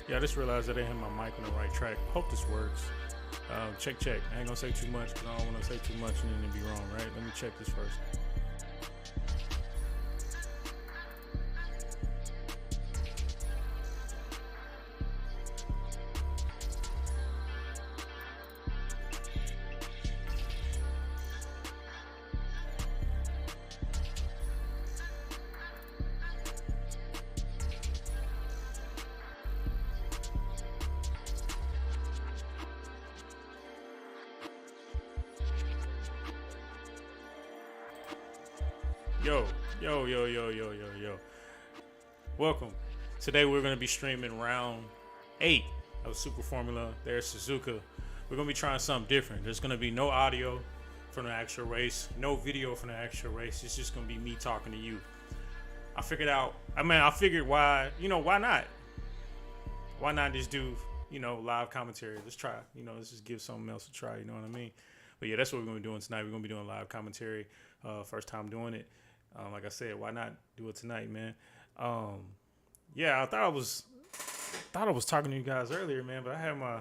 Yeah, I just realized that I didn't have my mic on the right track. Hope this works. Check. I ain't gonna say too much because I don't want to say too much and then it'd be wrong, right? Let me check this first. Yo. Welcome. Today we're going to be streaming round 8 of Super Formula. There's Suzuka. We're going to be trying something different. There's going to be no audio from the actual race, no video from the actual race. It's just going to be me talking to you. I figured why not? Why not just do, live commentary? Let's try, let's just give something else a try, you know what I mean? But yeah, that's what we're going to be doing tonight. We're going to be doing live commentary. First time doing it. Like I said, why not do it tonight, man? I thought I was talking to you guys earlier, man, but I had my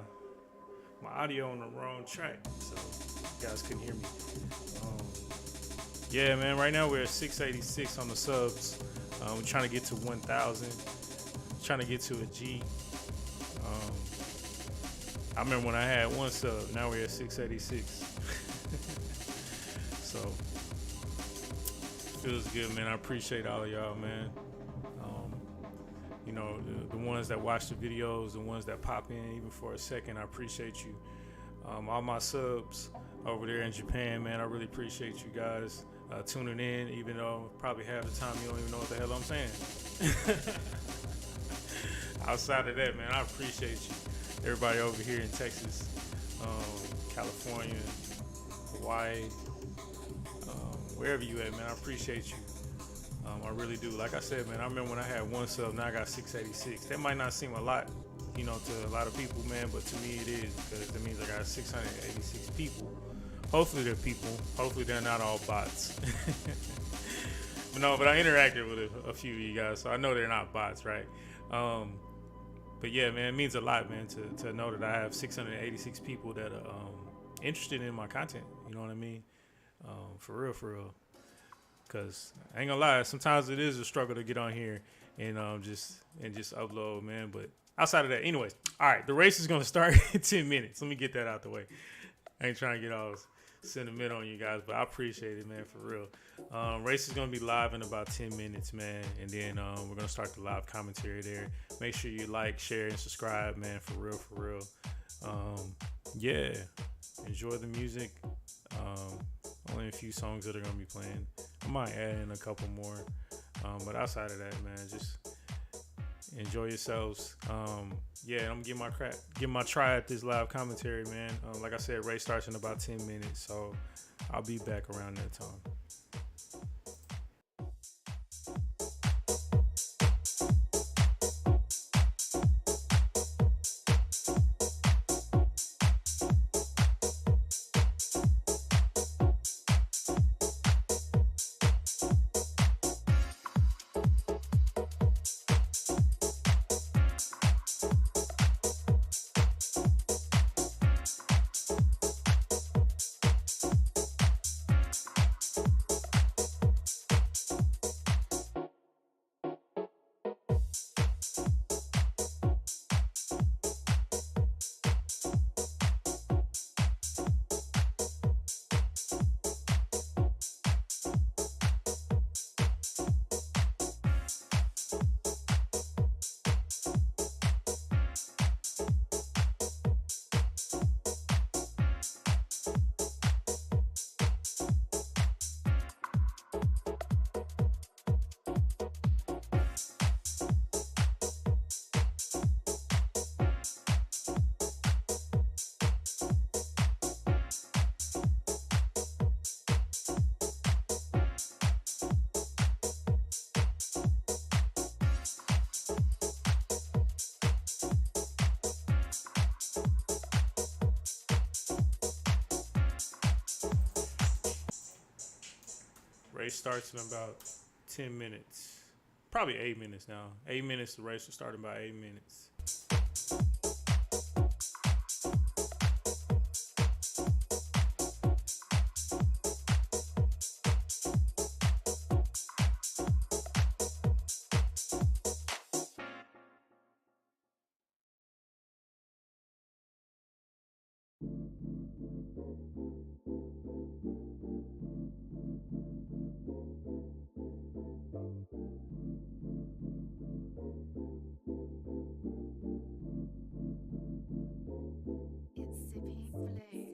audio on the wrong track, so you guys couldn't hear me. Yeah, man, right now we're at 686 on the subs. We're trying to get to 1,000. Trying to get to a G. I remember when I had one sub. Now we're at 686. So feels good, man. I appreciate all of y'all, man. The ones that watch the videos, the ones that pop in even for a second, I appreciate you. All my subs over there in Japan, man, I really appreciate you guys tuning in, even though probably half the time you don't even know what the hell I'm saying. Outside of that, man, I appreciate you. Everybody over here in Texas, California, Hawaii, wherever you at, man, I appreciate you. I really do. Like I said, man, I remember when I had one sub, now I got 686. That might not seem a lot, to a lot of people, man, but to me it is, because it means I got 686 people. Hopefully they're people. Hopefully they're not all bots. But I interacted with a few of you guys, so I know they're not bots, right? But yeah, man, it means a lot, man, to know that I have 686 people that are interested in my content. You know what I mean? For real. Because I ain't gonna lie, sometimes it is a struggle to get on here and just upload, man. But outside of that, anyways, all right, the race is gonna start in 10 minutes. Let me get that out the way. I ain't trying to get all sentimental on you guys, but I appreciate it, man, for real. Race is gonna be live in about 10 minutes, man, and then we're gonna start the live commentary there. Make sure you like, share, and subscribe, man, for real. Yeah, enjoy the music. Only a few songs that are gonna be playing. I might add in a couple more, but outside of that, man, just enjoy yourselves. I'm gonna give my try at this live commentary, man. Like I said, race starts in about 10 minutes, so I'll be back around that time. Race starts in about 10 minutes. Probably 8 minutes now. 8 minutes, the race will start in about 8 minutes. It's SippyBlu.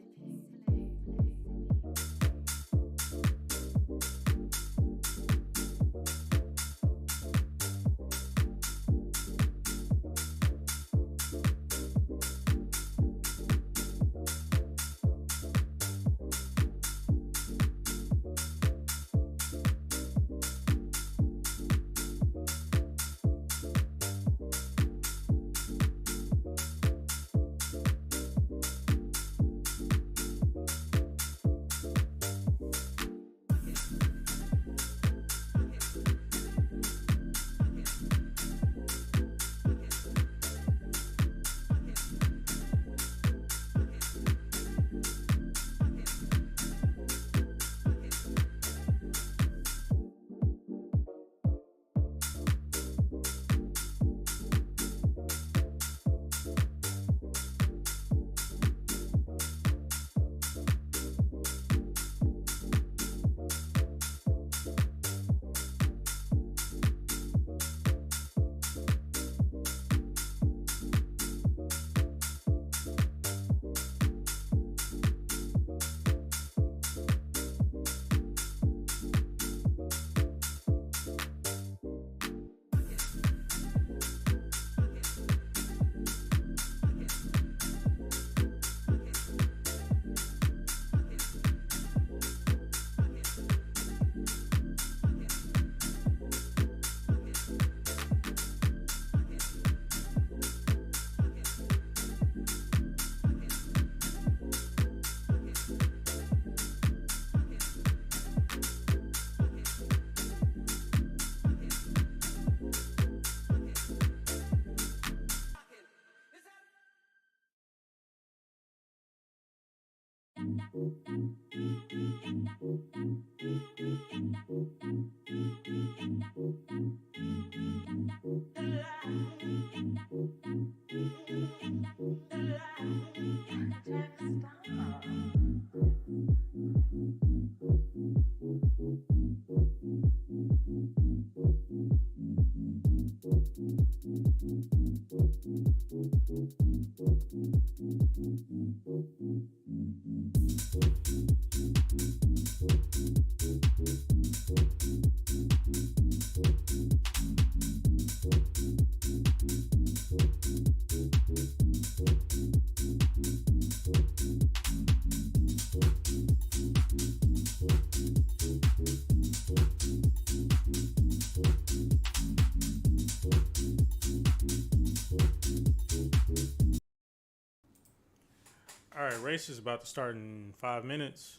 All right, race is about to start in 5 minutes.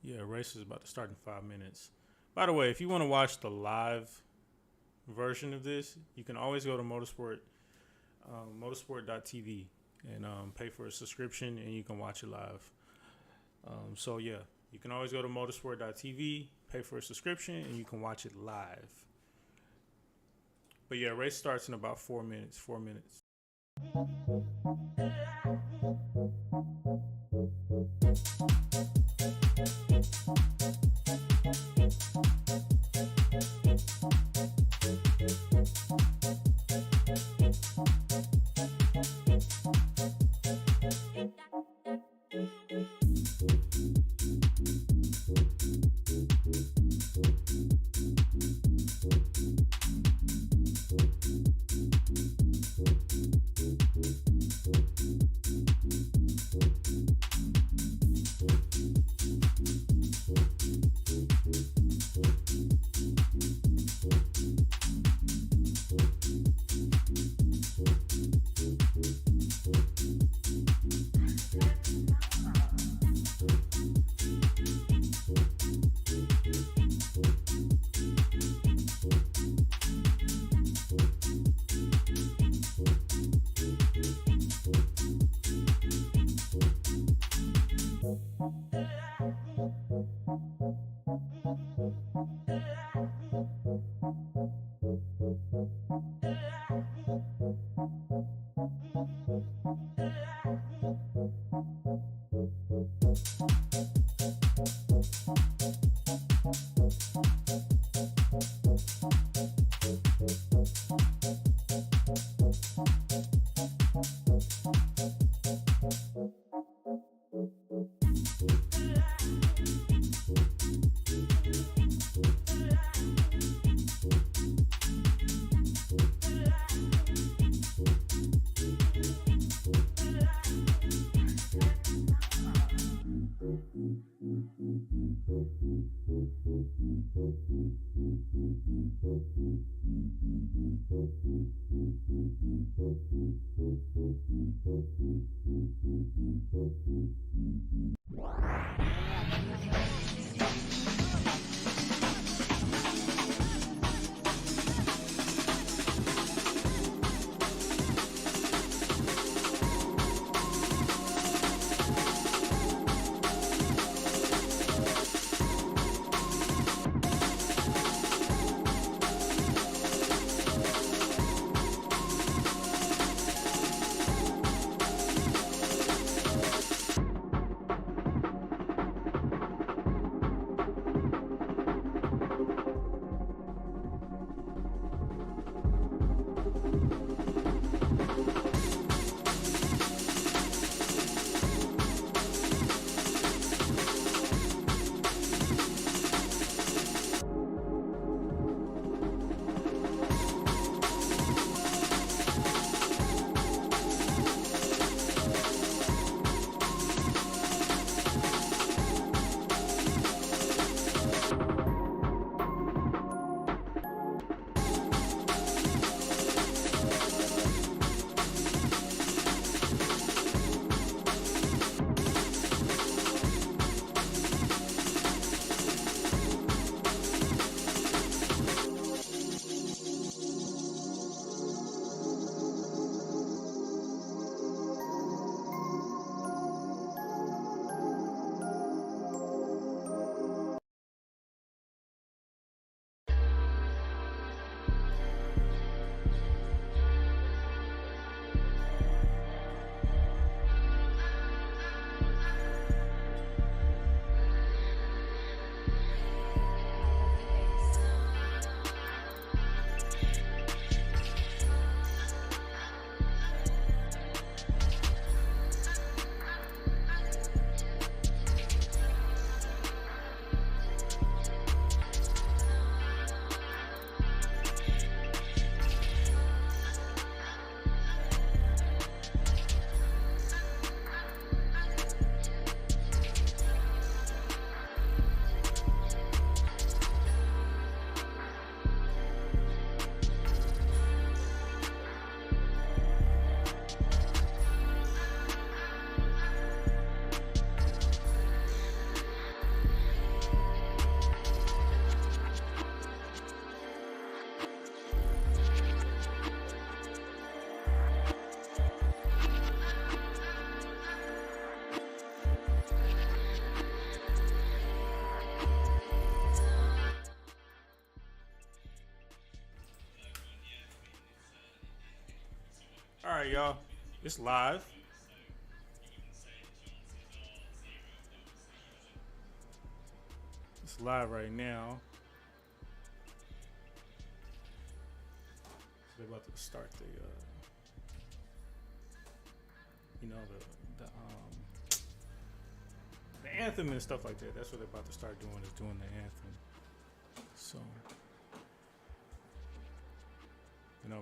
Yeah, race is about to start in 5 minutes. By the way, if you want to watch the live version of this, you can always go to motorsport.tv and pay for a subscription, and you can watch it live. So yeah, you can always go to motorsport.tv, pay for a subscription, and you can watch it live. But yeah, race starts in about 4 minutes. 4 minutes. All right, y'all. It's live. It's live right now. So they're about to start the, the anthem and stuff like that. That's what they're about to start doing, is doing the anthem. So,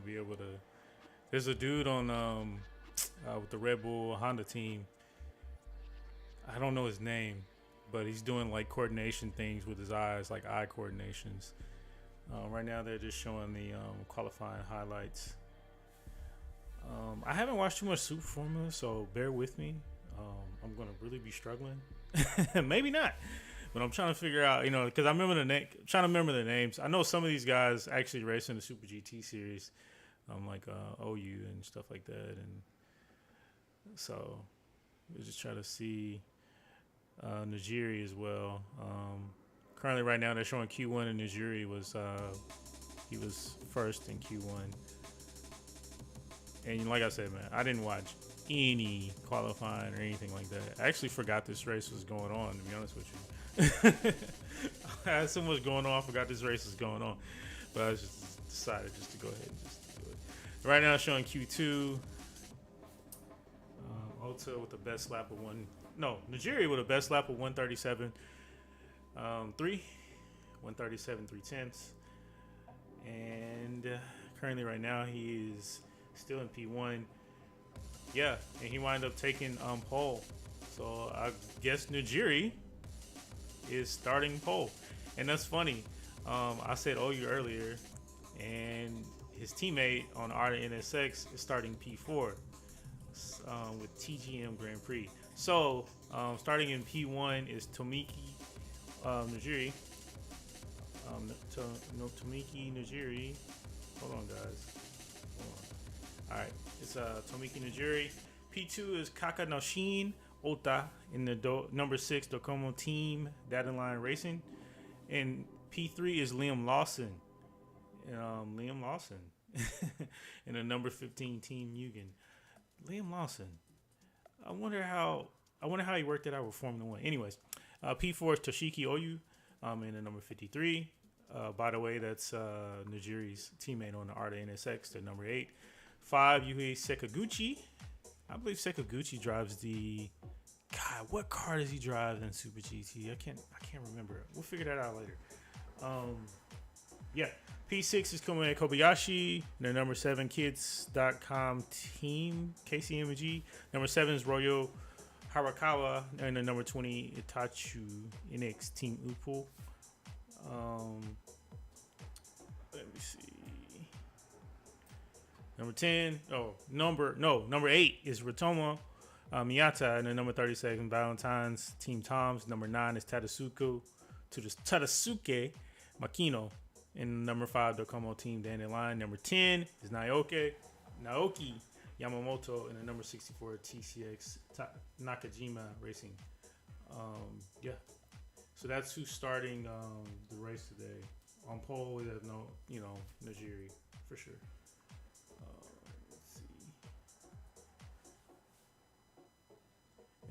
be able to. There's a dude on with the Red Bull Honda team. I don't know his name, but he's doing like coordination things with his eyes, like eye coordinations. Right now, they're just showing the qualifying highlights. I haven't watched too much Super Formula, so bear with me. I'm gonna really be struggling. Maybe not, but I'm trying to figure out, because I remember trying to remember the names. I know some of these guys actually race in the Super GT series, like OU and stuff like that, and so we just try to see Najiri as well. Currently, right now, they're showing Q1, and Najiri was he was first in Q1. And like I said, man, I didn't watch any qualifying or anything like that. I actually forgot this race was going on, to be honest with you. I had so much going on, I forgot this race was going on. But I just decided just to go ahead and just do it. Right now, it's showing Q2. Ota with the best lap of Najiri with a best lap of 137.3. 137.3. And currently right now he is still in P1. Yeah, and he wound up taking pole. So I guess Najiri is starting pole. And that's funny. I said OU earlier, and his teammate on RD.8 is starting P4 with TGM Grand Prix. So starting in P1 is Tomiki Najiri. Tomiki Najiri. Hold on, guys. Hold on. All right, it's Tomiki Najiri. P2 is Kakanoshin Ota in the number 6 Docomo Team Data Line Racing, and P3 is Liam Lawson. In the number 15 Team Mugen. Liam Lawson. I wonder how he worked it out with Formula One. Anyways, P4 is Toshiki Oyu in the number 53. By the way, that's Najiri's teammate on the RD.8, the number 8. 5, Yuhei Sekaguchi. I believe Sekaguchi drives the. God, what car does he drive in Super GT? I can't remember. We'll figure that out later. Yeah. P6 is Komuye Kobayashi. The number 7 Kids.com team KCMG. Number 7 is Royo Harakawa, and the number 20 Itachu NX Team Upo. Let me see. Number 8 is Ritomo Miyata, and the number 32 Valentine's Team Toms. Number 9 is Tadasuke Makino, and number 5 Docomo Team Dandelion. Number 10 is Naoki Yamamoto, and the number 64 TCX Nakajima Racing. Yeah, so that's who's starting the race today. On pole, we have Najiri for sure. Let's see.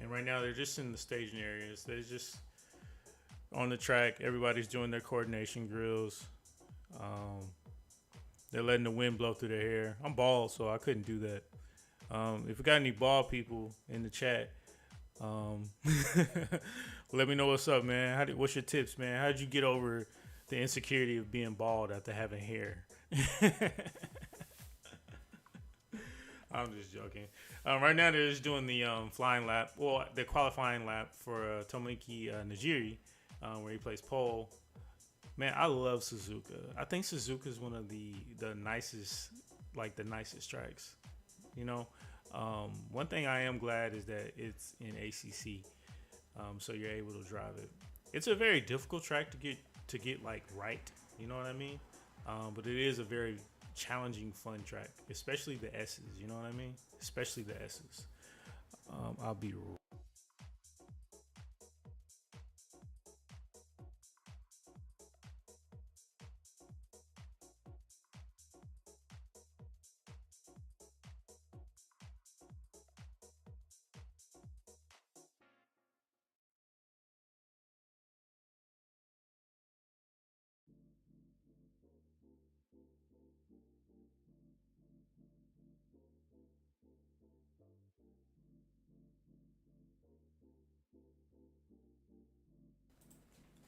And right now they're just in the staging areas. They're just on the track. Everybody's doing their coordination drills. They're letting the wind blow through their hair. I'm bald, so I couldn't do that. If we got any bald people in the chat, let me know what's up, man. What's your tips, man? How did you get over the insecurity of being bald after having hair? I'm just joking. Right now they're just doing the flying lap, the qualifying lap for Tomiki Najiri, where he plays pole. Man, I love Suzuka. I think Suzuka is one of the nicest, the nicest tracks. One thing I am glad is that it's in ACC, so you're able to drive it. It's a very difficult track to get right. You know what I mean? But it is a very challenging, fun track, especially the S's. You know what I mean? Especially the S's. I'll be.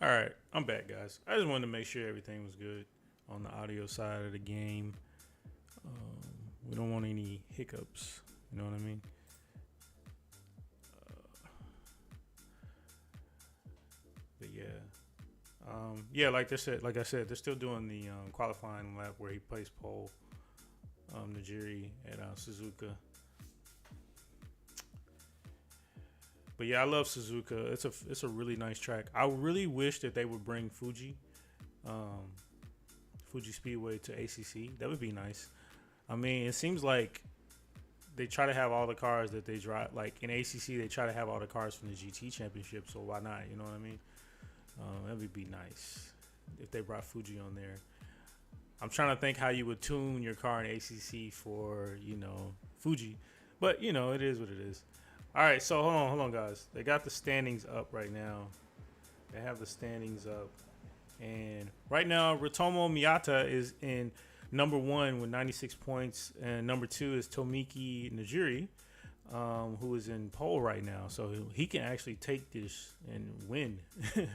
All right, I'm back, guys. I just wanted to make sure everything was good on the audio side of the game. We don't want any hiccups. You know what I mean? But yeah, like I said, they're still doing the qualifying lap where he plays pole. Najiri at Suzuka. But yeah, I love Suzuka. It's a really nice track. I really wish that they would bring Fuji Speedway to ACC. That would be nice. I mean, it seems like they try to have all the cars that they drive. Like in ACC, they try to have all the cars from the GT Championship. So why not? You know what I mean? That would be nice if they brought Fuji on there. I'm trying to think how you would tune your car in ACC for Fuji, but it is what it is. All right, so hold on, guys. They got the standings up right now. They have the standings up. And right now, Ritomo Miyata is in number 1 with 96 points. And number 2 is Tomiki Najiri, who is in pole right now. So he can actually take this and win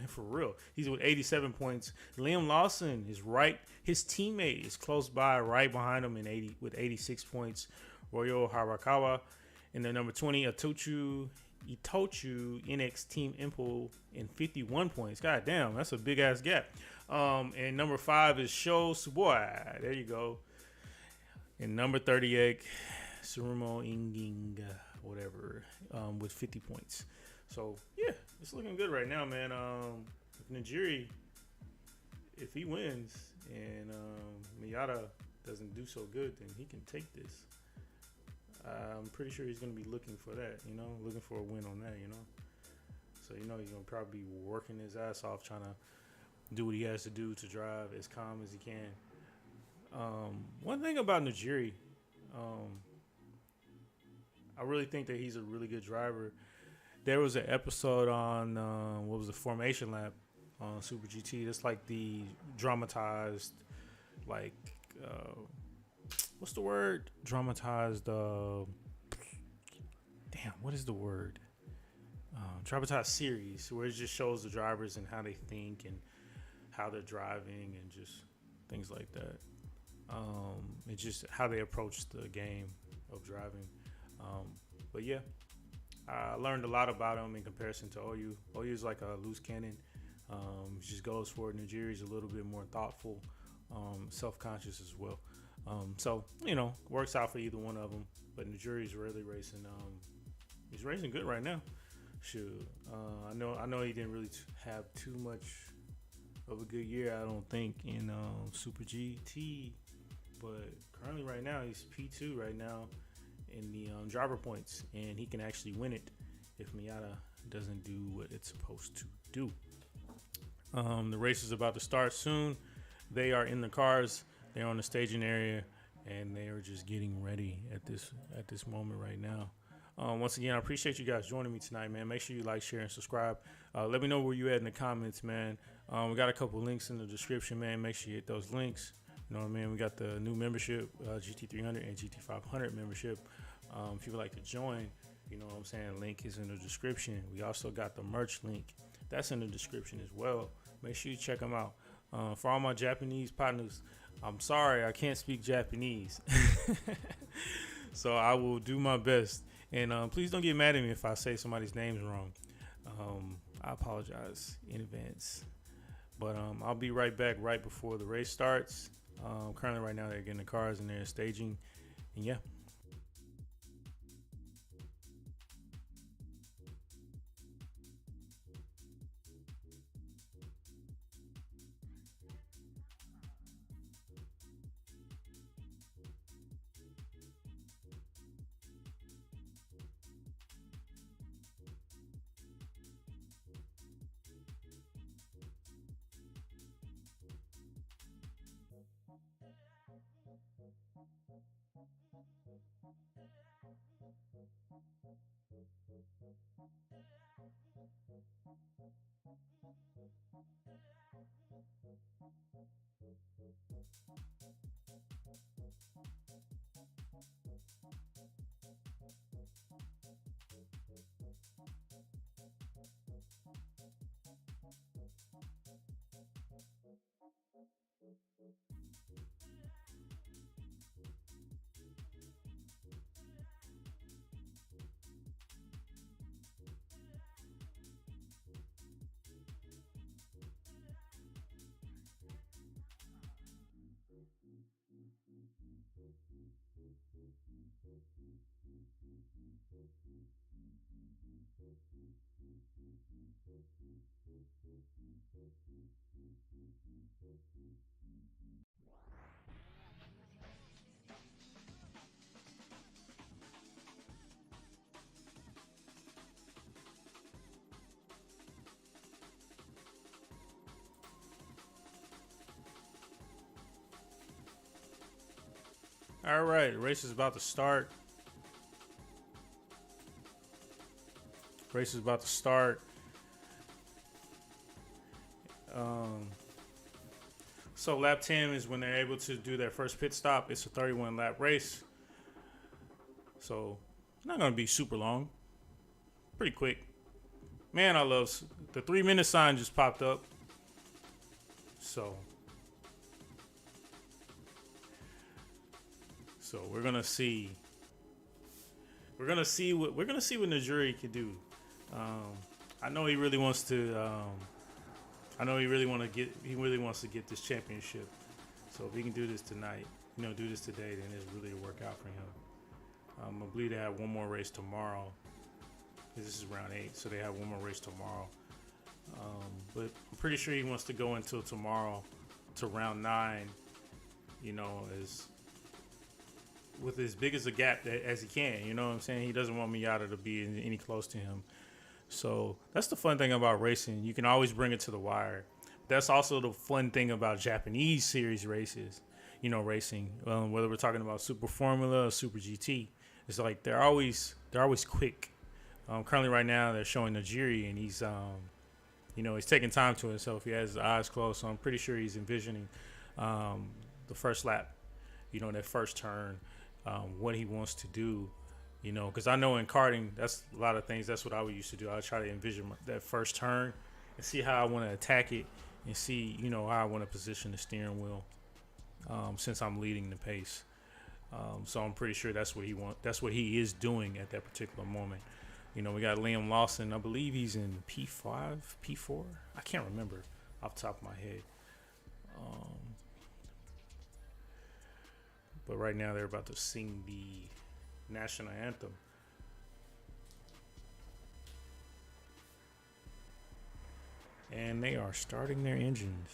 for real. He's with 87 points. Liam Lawson is right. His teammate is close by, right behind him with 86 points. Royo Harakawa. And then number 20, Itochu NX Team Impul in 51 points. God damn, that's a big ass gap. And number 5 is Sho Suboi. There you go. And number 38, Surumo Inging, whatever, with 50 points. So, yeah, it's looking good right now, man. If Najiri, if he wins and Miyata doesn't do so good, then he can take this. I'm pretty sure he's going to be looking for that, looking for a win on that, So, he's going to probably be working his ass off trying to do what he has to do to drive as calm as he can. One thing about Najiri, I really think that he's a really good driver. There was an episode on, what was the Formation Lap on Super GT. That's like the dramatized, like, what's the word? Dramatized, what is the word? Dramatized series where it just shows the drivers and how they think and how they're driving and just things like that. It's just how they approach the game of driving. But yeah, I learned a lot about him in comparison to OU. OU is like a loose cannon. Just goes for it. Nigeria's a little bit more thoughtful, self-conscious as well. So, works out for either one of them. But Nigeria's really racing. He's racing good right now. Shoot. I know he didn't really have too much of a good year, I don't think, in Super GT. But currently right now, he's P2 right now in the driver points. And he can actually win it if Miata doesn't do what it's supposed to do. The race is about to start soon. They are in the cars. They're on the staging area. And they are just getting ready at this moment right now. Once again, I appreciate you guys joining me tonight, man. Make sure you like, share, and subscribe. Let me know where you at in the comments, man. We got a couple links in the description, man. Make sure you hit those links. You know what I mean? We got the new membership, GT300 and GT500 membership. If you would like to join, you know what I'm saying? Link is in the description. We also got the merch link. That's in the description as well. Make sure you check them out. For all my Japanese partners, I'm sorry, I can't speak Japanese. So I will do my best. And please don't get mad at me if I say somebody's names wrong. I apologize in advance. But I'll be right back right before the race starts. Currently right now they're getting the cars and they're staging. And yeah. All right, the race is about to start. So lap 10 is when they're able to do their first pit stop. It's a 31 lap race. So not going to be super long. Pretty quick. Man, I love the 3-minute sign just popped up. So we're gonna see. We're gonna see what Najuri can do. I know he really wants to. He really wants to get this championship. So if he can do this tonight, do this today, then it's really a workout for him. I believe they have one more race tomorrow. This is round 8, so they have one more race tomorrow. But I'm pretty sure he wants to go until tomorrow to round 9, as with as big as a gap as he can. You know what I'm saying? He doesn't want Miata to be any close to him. So that's the fun thing about racing. You can always bring it to the wire. That's also the fun thing about Japanese series races, racing. Whether we're talking about Super Formula or Super GT, it's like they're always quick. Currently, right now, they're showing Najiri, and he's he's taking time to himself. He has his eyes closed, so I'm pretty sure he's envisioning the first lap, that first turn, what he wants to do. Because I know in karting, that's a lot of things. That's what I would used to do. I would try to envision that first turn and see how I want to attack it and see, how I want to position the steering wheel since I'm leading the pace. So I'm pretty sure that's what he wants. That's what he is doing at that particular moment. We got Liam Lawson. I believe he's in P5, P4. I can't remember off the top of my head. But right now they're about to sing the national anthem. And they are starting their engines.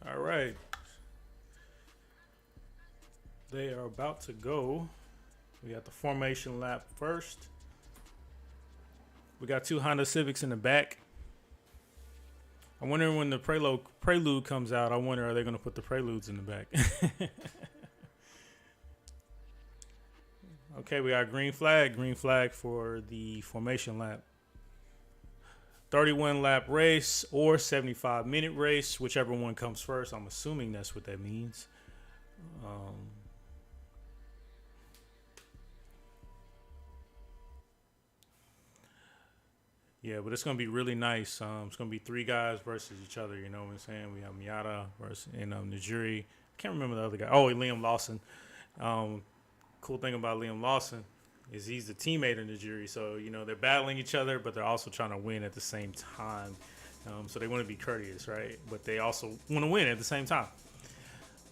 All right. They are about to go. We got the formation lap first. We got 2 Honda Civics in the back. I wonder when the prelude comes out, are they going to put the preludes in the back? Okay, we got green flag for the formation lap. 31 lap race or 75-minute race, whichever one comes first. I'm assuming that's what that means. Yeah, but it's going to be really nice. It's going to be 3 guys versus each other. You know what I'm saying? We have Miata versus Najiri. I can't remember the other guy. Oh, Liam Lawson. Cool thing about Liam Lawson is he's the teammate of Najiri. So, they're battling each other, but they're also trying to win at the same time. So they want to be courteous, right? But they also want to win at the same time.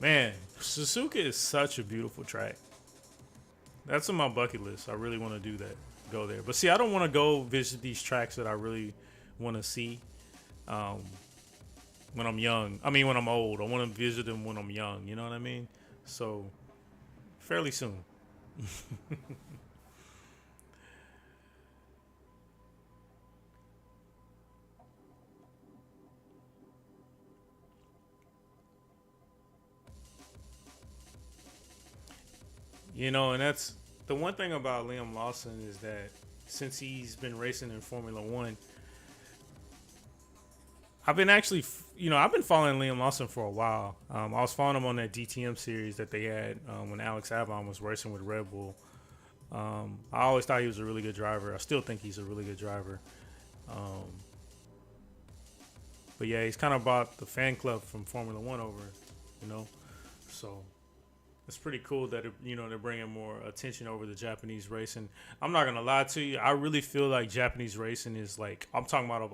Man, Suzuka is such a beautiful track. That's on my bucket list. I really want to do that. Go there. But see, I don't want to go visit these tracks that I really want to see when I'm young. I mean, when I'm old. I want to visit them when I'm young. You know what I mean? So, fairly soon. And that's the one thing about Liam Lawson is that since he's been racing in Formula One, I've been following Liam Lawson for a while. I was following him on that DTM series that they had when Alex Albon was racing with Red Bull. I always thought he was a really good driver. I still think he's a really good driver. But yeah, he's kind of brought the fan club from Formula One over, so it's pretty cool that they're bringing more attention over the Japanese racing. I'm not gonna lie to you, I really feel like Japanese racing is like, I'm talking about of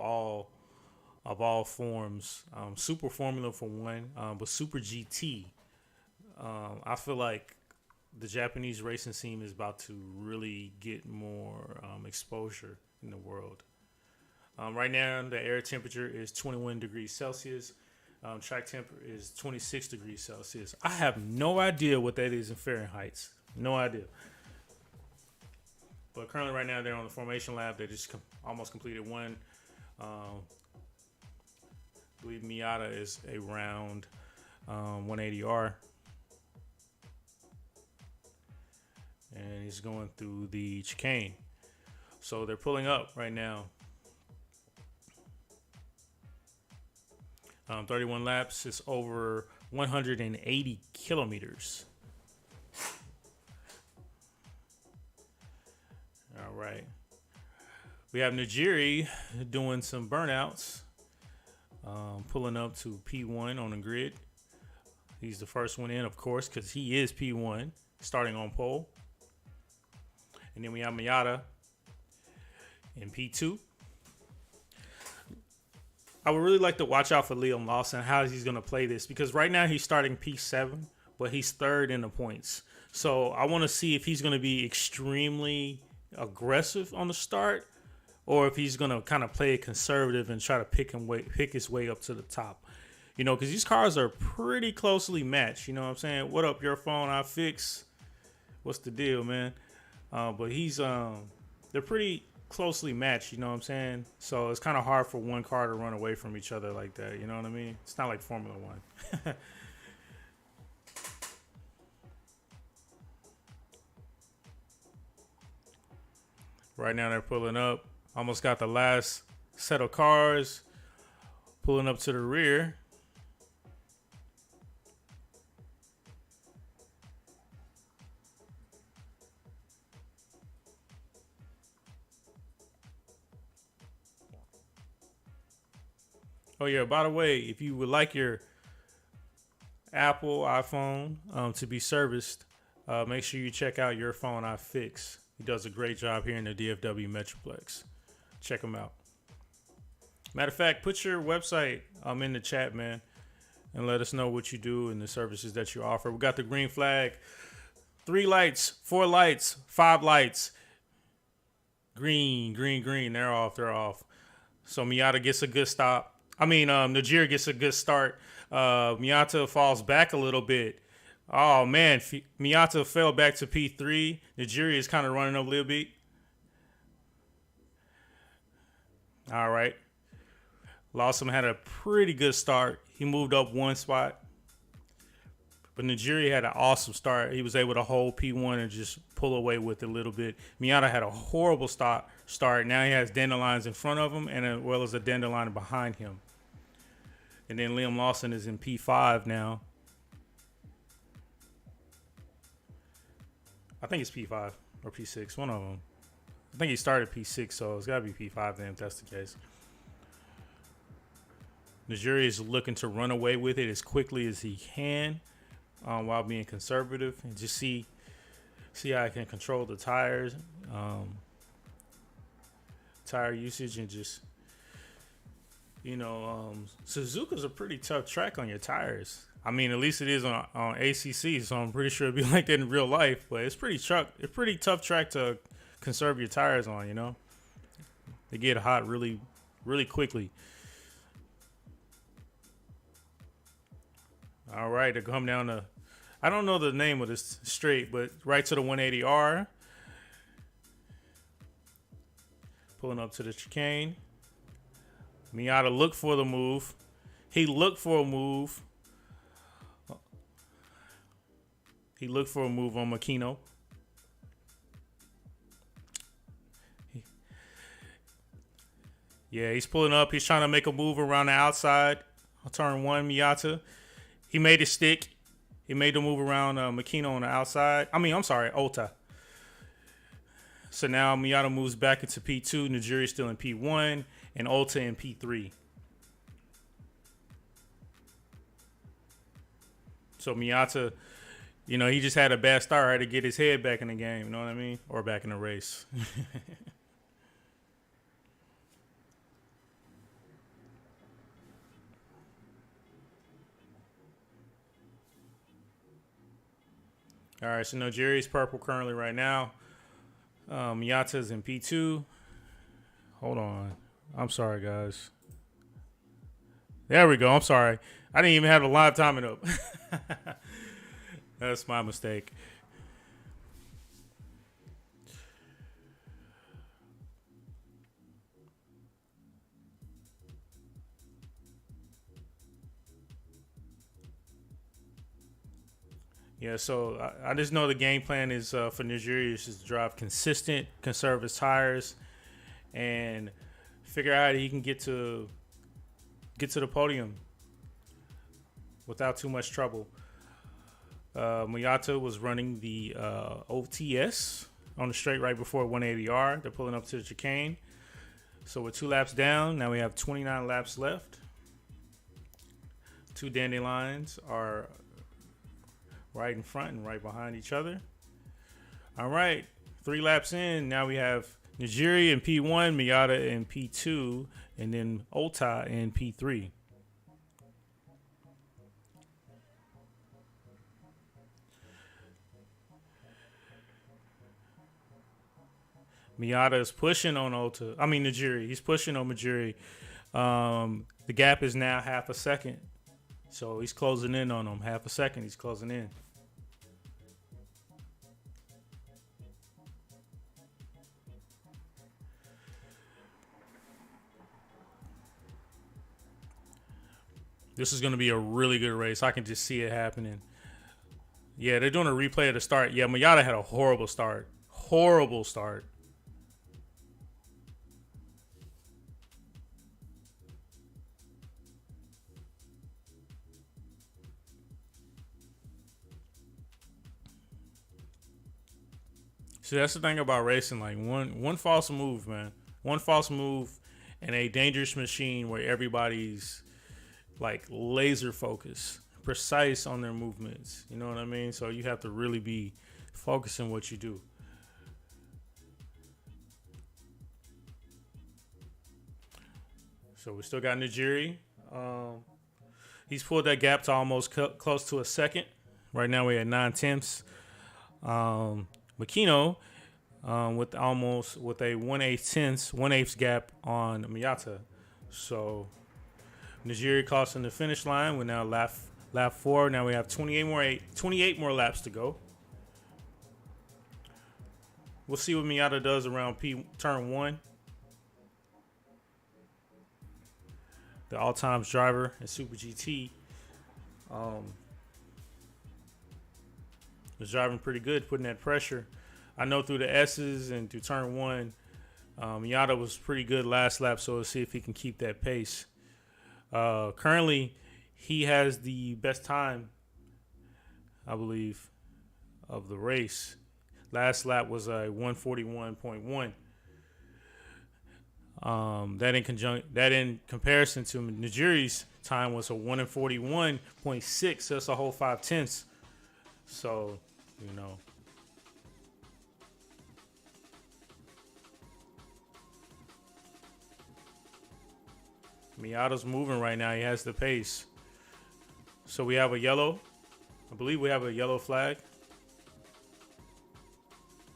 all forms, Super Formula for one, but Super GT. I feel like the Japanese racing scene is about to really get more exposure in the world. Right now, the air temperature is 21 degrees Celsius. Track temperature is 26 degrees Celsius. I have no idea what that is in Fahrenheit. No idea. But currently, right now, they're on the formation lap. They just almost completed one. I believe Miata is around 180R. and he's going through the chicane. So they're pulling up right now. 31 laps. It's over 180 kilometers. All right. We have Najiri doing some burnouts, pulling up to P1 on the grid. He's the first one in, of course, because he is P1, starting on pole. And then we have Miata in P2. I would really like to watch out for Liam Lawson, how he's going to play this, because right now he's starting P7, but he's third in the points. So I want to see if he's going to be extremely aggressive on the start, or if he's going to kind of play it conservative and try to pick his way up to the top. You know, because these cars are pretty closely matched. You know what I'm saying? What up, your phone? I fix. What's the deal, man? But they're pretty closely matched, you know what I'm saying? So it's kind of hard for one car to run away from each other like that, you know what I mean? It's not like Formula One. Right now they're pulling up. Almost got the last set of cars pulling up to the rear. Oh, yeah, by the way, if you would like your Apple iPhone to be serviced, make sure you check out Your Phone I Fix. He does a great job here in the DFW Metroplex. Check him out. Matter of fact, put your website in the chat, man, and let us know what you do and the services that you offer. We got the green flag. 3 lights, 4 lights, 5 lights. Green, green, green. They're off. So Miata gets a good stop. Najir gets a good start. Miata falls back a little bit. Oh, man. Miata fell back to P3. Najir is kind of running a little bit. All right. Lawson had a pretty good start. He moved up 1 spot. But Najiri had an awesome start. He was able to hold P1 and just pull away with it a little bit. Miata had a horrible start. Now he has Dandelions in front of him and as well as a Dandelion behind him. And then Liam Lawson is in P5 now. I think it's P5 or P6, one of them. I think he started P6, so it's got to be P5 then if that's the case. Najiri is looking to run away with it as quickly as he can while being conservative and just see how I can control the tires, tire usage, and just, Suzuka's a pretty tough track on your tires. I mean, at least it is on ACC, so I'm pretty sure it'd be like that in real life. But it's pretty tough track to conserve your tires on. You know, they get hot really, really quickly. All right, to come down to, I don't know the name of this straight, but right to the 180R. Pulling up to the chicane. Miata looked for the move. He looked for a move. He looked for a move on Makino. Yeah, he's pulling up. He's trying to make a move around the outside. Turn 1, Miata. He made it stick. He made the move around Makino on the outside. Ota. So now Miata moves back into P2. Najiri still in P1. And Ota in P3. So Miata, he just had a bad start. Had to get his head back in the game. You know what I mean? Or back in the race. All right, so Najiri's purple currently right now. Miata's in P2. Hold on. I'm sorry, guys. There we go. I'm sorry. I didn't even have the live timing up. That's my mistake. Yeah, so I just know the game plan is for Nigeria is just to drive consistent, conserve his tires, and figure out how he can get to the podium without too much trouble. Miyata was running the OTS on the straight right before 180R. They're pulling up to the chicane. So we're 2 laps down. Now we have 29 laps left. 2 dandelions are right in front and right behind each other. All right, 3 laps in. Now we have Nigeria in P1, Miyata in P2, and then Ota in P3. Miyata is pushing on Nigeria. He's pushing on Nigeria. The gap is now half a second. So he's closing in on him. Half a second, he's closing in. This is going to be a really good race. I can just see it happening. Yeah, they're doing a replay of the start. Yeah, Miyata had a horrible start. Horrible start. See, that's the thing about racing. Like one false move, man. One false move and a dangerous machine where everybody's like laser focused, precise on their movements. You know what I mean? So you have to really be focusing what you do. So we still got Nigeri. He's pulled that gap to almost close to a second. Right now we're at 9/10. Makino with a 1/8 gap on Miyata. So Nigeria crossing the finish line. We're now lap 4. Now we have 28 more laps to go. We'll see what Miyata does around turn 1. The all-times driver in Super GT. Was driving pretty good, putting that pressure. I know through the S's and through turn 1, Miyata was pretty good last lap, so we'll see if he can keep that pace. Currently, he has the best time, I believe, of the race. Last lap was a 141.1. That in comparison to Nigeria's time was a 141.6. So that's a whole 5/10. So, you know. Miyata's moving right now. He has the pace. So we have a yellow. I believe we have a yellow flag.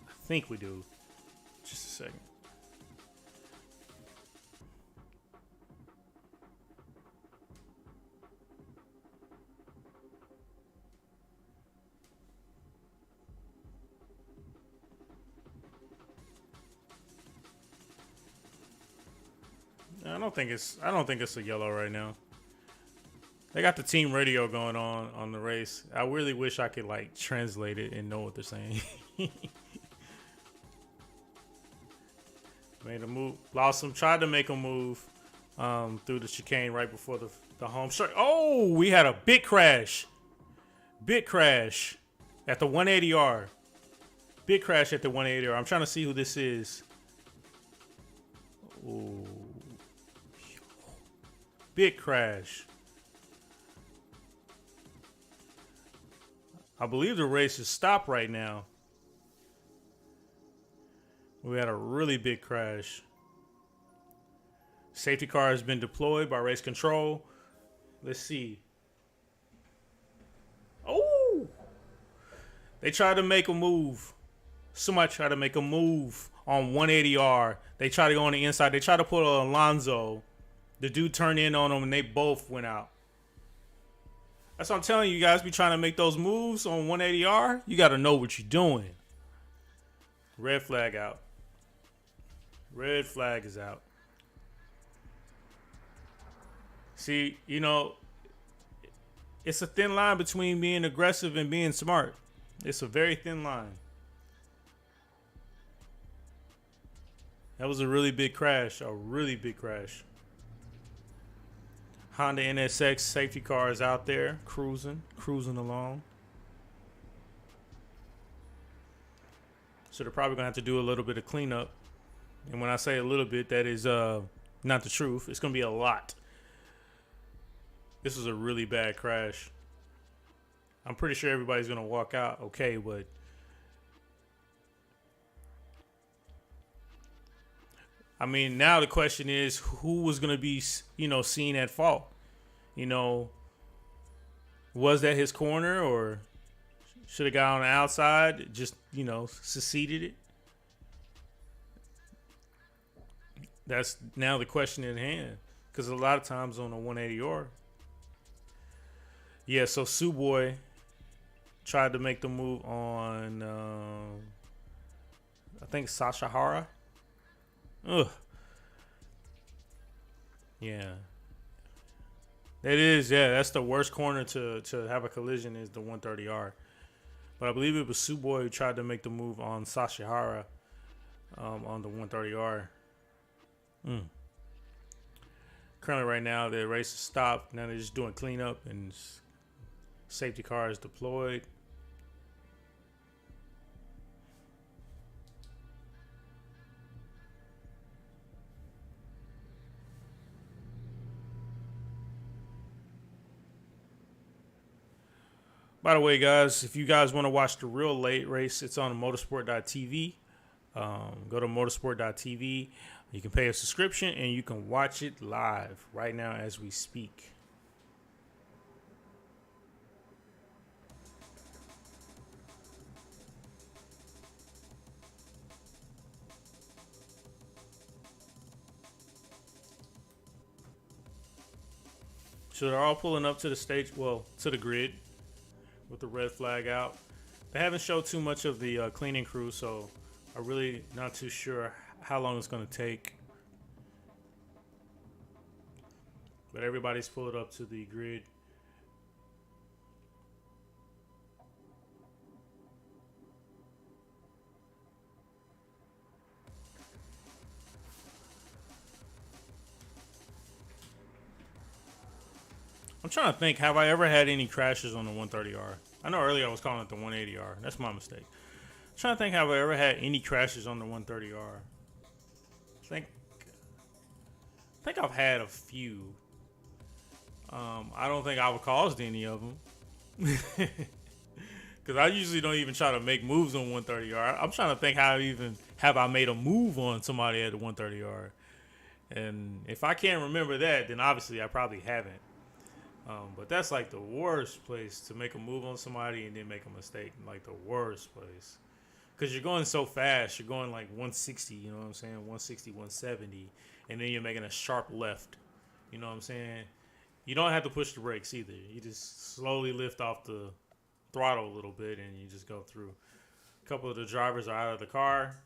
I think we do. Just a second. I don't think it's a yellow right now. They got the team radio going on the race. I really wish I could like translate it and know what they're saying. Made a move. Lost him. Tried to make a move through the chicane right before the home stretch. Oh, we had a big crash. Big crash at the 180R. Big crash at the 180R. I'm trying to see who this is. Ooh. Big crash. I believe the race is stopped right now. We had a really big crash. Safety car has been deployed by race control. Let's see. Oh! They tried to make a move. Somebody tried to make a move on 180R. They tried to go on the inside. They tried to put Alonso. The dude turned in on them and they both went out. That's what I'm telling you, you guys be trying to make those moves on 180R. You got to know what you're doing. Red flag out. Red flag is out. See, you know, it's a thin line between being aggressive and being smart. It's a very thin line. That was a really big crash. A really big crash. Honda NSX safety car is out there cruising along. So they're probably gonna have to do a little bit of cleanup. And when I say a little bit, that is not the truth. It's gonna be a lot. This was a really bad crash. I'm pretty sure everybody's gonna walk out okay, but I mean, now the question is, who was gonna be, seen at fault? Was that his corner, or should have got on the outside, just seceded it? That's now the question in hand, because a lot of times on a 180R. Yeah, so Suboy tried to make the move on, I think, Sasha Hara. Ugh. Yeah. It is, yeah. That's the worst corner to have a collision is the 130R. But I believe it was Suboy who tried to make the move on Sasha Hara on the 130R. Currently right now, the race is stopped. Now they're just doing cleanup and safety car is deployed. By the way, guys, if you guys want to watch the real late race, it's on motorsport.tv. Go to motorsport.tv. You can pay a subscription and you can watch it live right now as we speak. So they're all pulling up to the stage, well, to the grid with the red flag out. They haven't showed too much of the cleaning crew, so I'm really not too sure how long it's going to take. But everybody's pulled up to the grid. I'm trying to think, have I ever had any crashes on the 130R? I know earlier I was calling it the 180R. That's my mistake. I'm trying to think, have I ever had any crashes on the 130R? I think I've had a few. I don't think I've caused any of them. Because I usually don't even try to make moves on 130R. I'm trying to think how have I made a move on somebody at the 130R. And if I can't remember that, then obviously I probably haven't. But that's like the worst place to make a move on somebody and then make a mistake. Like the worst place. Because you're going so fast. You're going like 160, you know what I'm saying? 160, 170. And then you're making a sharp left. You know what I'm saying? You don't have to push the brakes either. You just slowly lift off the throttle a little bit and you just go through. A couple of the drivers are out of the car.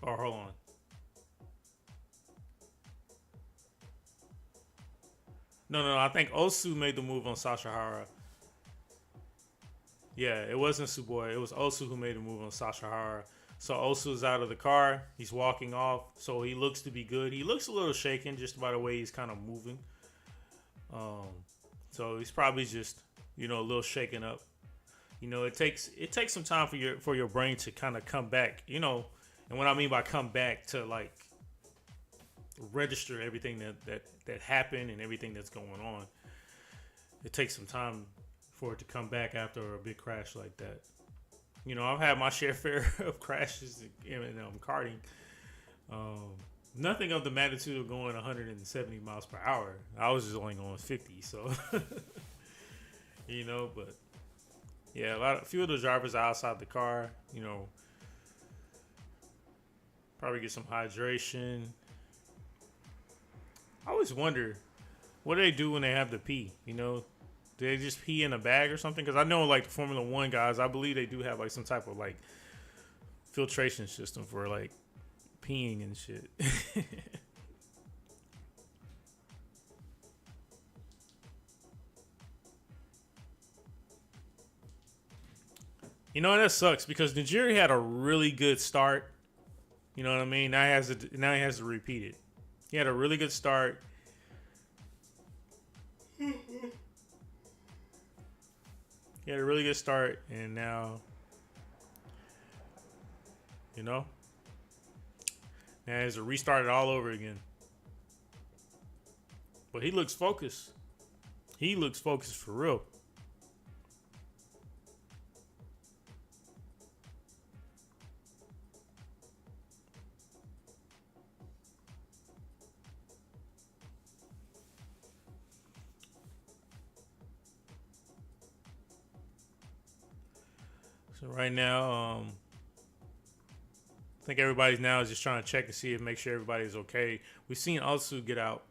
Oh, hold on. No. I think Osu made the move on Sasha Hara. Yeah, it wasn't Suboy. It was Osu who made the move on Sasha Hara. So Osu's out of the car. He's walking off. So he looks to be good. He looks a little shaken just by the way he's kind of moving. So he's probably just, a little shaken up. It takes some time for your brain to kind of come back. And what I mean by come back, to like register everything that happened and everything that's going on. It takes some time for it to come back after a big crash like that. I've had my share of crashes in karting. Nothing of the magnitude of going 170 miles per hour. I was just only going 50, so but yeah, a few of the drivers are outside the car. Probably get some hydration. I always wonder, what do they do when they have to pee? Do they just pee in a bag or something? Because I know, like, the Formula One guys, I believe they do have, like, some type of, like, filtration system for, like, peeing and shit. You know, that sucks because Nigeria had a really good start. You know what I mean? Now he has to repeat it. He had a really good start. He had a really good start, and now, you know, now he has to restart it all over again. But he looks focused. He looks focused for real. So right now, I think everybody's now is just trying to check to see if make sure everybody's okay. We've seen Otsu get out,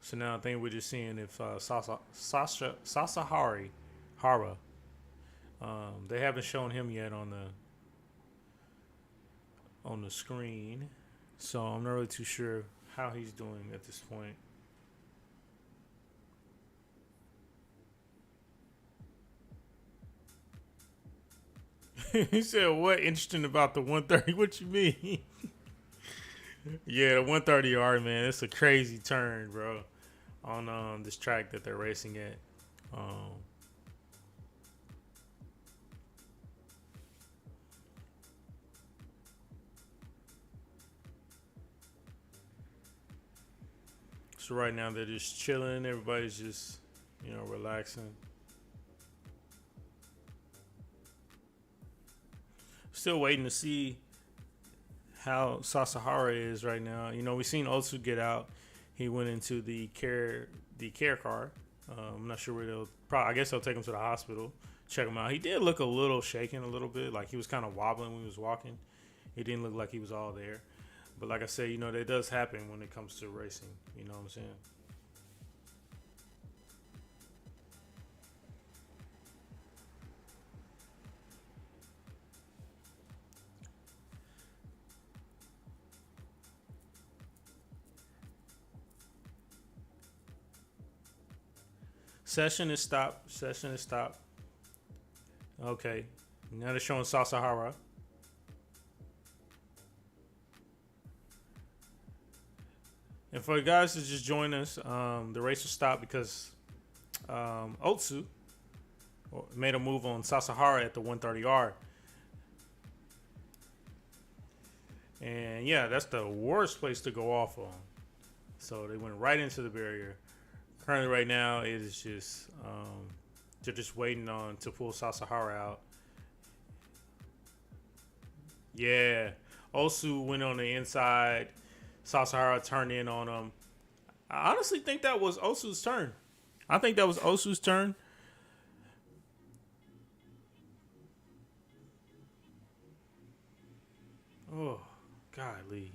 so now I think we're just seeing if Sasahara, they haven't shown him yet on the screen, so I'm not really too sure how he's doing at this point. He said, "What interesting about the 130? What you mean?" Yeah, the 130R, man, it's a crazy turn, bro, on this track that they're racing at. So right now they're just chilling. Everybody's just, relaxing. Still waiting to see how Sasahara is right now. We've seen Otsu get out. He went into the care car. I'm not sure where I guess they'll take him to the hospital, check him out. He did look a little shaken a little bit, like he was kind of wobbling when he was walking. He didn't look like he was all there. But like I said, that does happen when it comes to racing. You know what I'm saying? Session is stopped. Okay. Now they're showing Sasahara. And for the guys to just join us, the race was stopped because Otsu made a move on Sasahara at the 130R. And yeah, that's the worst place to go off on. So they went right into the barrier. Currently, right now, it is just they're just waiting on to pull Sasahara out. Yeah, Osu went on the inside. Sasahara turned in on him. I honestly think that was Osu's turn. Oh, golly.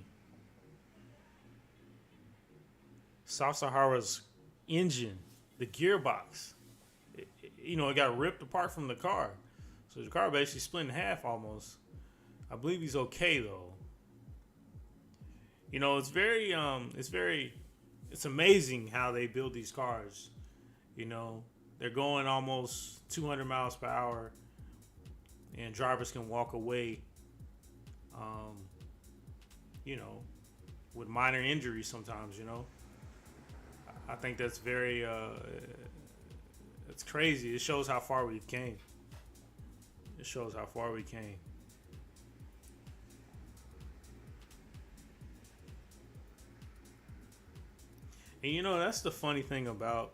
Sasahara's engine, the gearbox, it got ripped apart from the car. So the car basically split in half almost. I believe he's okay though. It's amazing how they build these cars. They're going almost 200 miles per hour and drivers can walk away, with minor injuries sometimes, I think that's very, it's crazy. It shows how far we've came. And that's the funny thing about,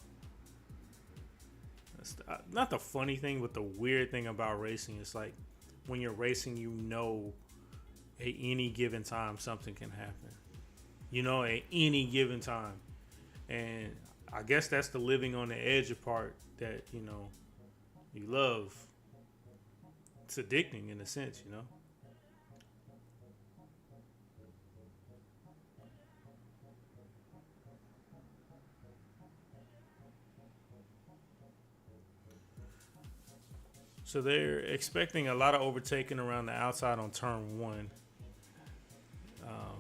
not the funny thing, but the weird thing about racing. It's like when you're racing, at any given time, something can happen. At any given time. And I guess that's the living on the edge part that, you love. It's addicting in a sense, So they're expecting a lot of overtaking around the outside on turn one,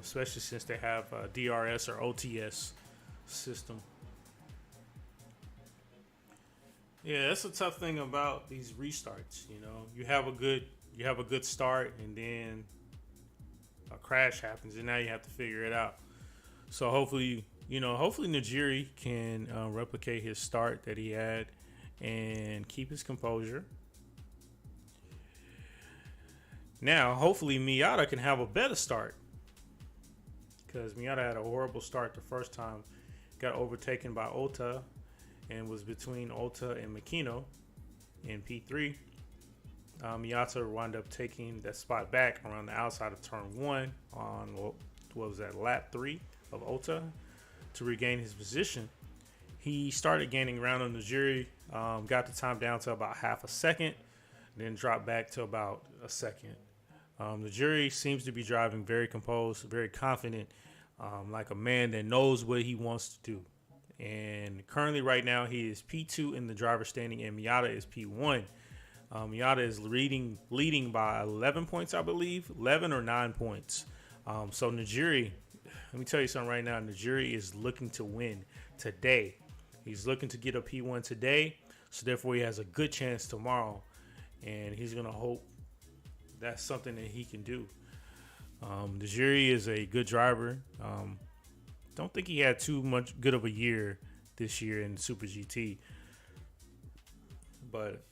especially since they have a DRS or OTS system. Yeah, that's a tough thing about these restarts. You know, you have a good start, and then a crash happens, and now you have to figure it out. So hopefully, hopefully Najiri can replicate his start that he had and keep his composure. Now, hopefully Miata can have a better start because Miata had a horrible start the first time. Got overtaken by Ota and was between Ota and Makino in P3. Miata wound up taking that spot back around the outside of turn one on what was that, lap 3 of Ota to regain his position. He started gaining ground on Najiri, got the time down to about half a second, then dropped back to about a second. Najiri seems to be driving very composed, very confident, like a man that knows what he wants to do. And currently, right now, he is P2 in the driver's standing, and Miata is P1. Miata is leading by 11 points, I believe, 11 or 9 points. So Najiri, let me tell you something right now. Najiri is looking to win today. He's looking to get a P1 today, so therefore he has a good chance tomorrow, and he's gonna hope that's something that he can do. Najiri is a good driver. Don't think he had too much good of a year this year in Super GT, but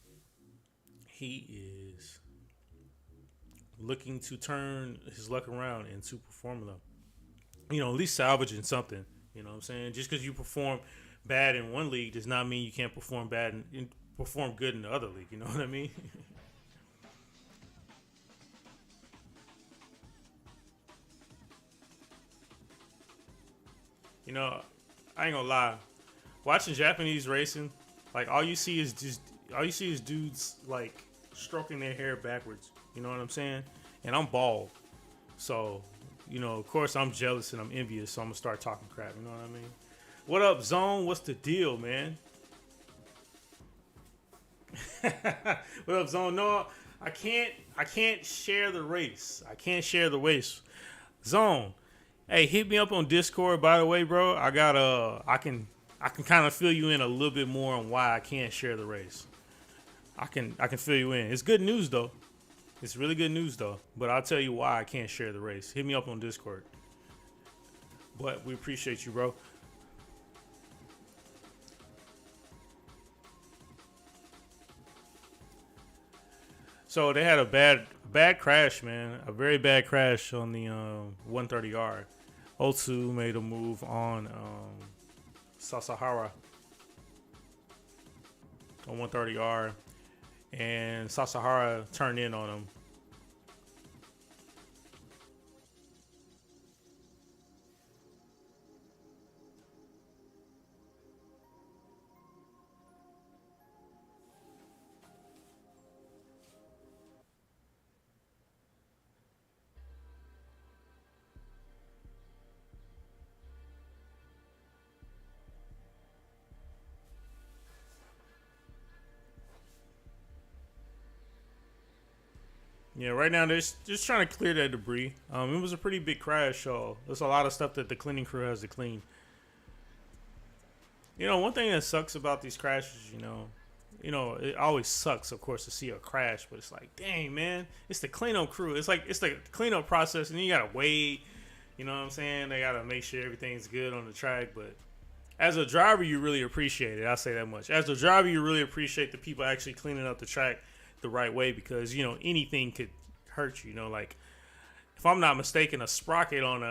he is looking to turn his luck around in Super Formula. At least salvaging something. You know what I'm saying? Just because you perform bad in one league does not mean you can't perform bad and perform good in the other league. You know what I mean? I ain't gonna lie. Watching Japanese racing, like all you see is dudes like stroking their hair backwards. You know what I'm saying? And I'm bald, so of course I'm jealous and I'm envious. So I'm gonna start talking crap. You know what I mean? What up, Zone? What's the deal, man? What up, Zone? No, I can't share the race. I can't share the race. Zone. Hey, hit me up on Discord, by the way, bro. I can kind of fill you in a little bit more on why I can't share the race. I can fill you in. It's good news though. It's really good news though. But I'll tell you why I can't share the race. Hit me up on Discord. But we appreciate you, bro. So they had a bad crash, man. A very bad crash on the 130R. Otsu made a move on Sasahara on 130R, and Sasahara turned in on him. Yeah, right now they're just trying to clear that debris. It was a pretty big crash, so there's a lot of stuff that the cleaning crew has to clean. One thing that sucks about these crashes, it always sucks, of course, to see a crash, but it's like, dang, man, it's the cleanup crew. It's the cleanup process, and then you gotta wait. You know what I'm saying? They gotta make sure everything's good on the track, but as a driver, you really appreciate it. I'll say that much. As a driver, you really appreciate the people actually cleaning up the track the right way because anything could hurt you. Like if I'm not mistaken, a sprocket on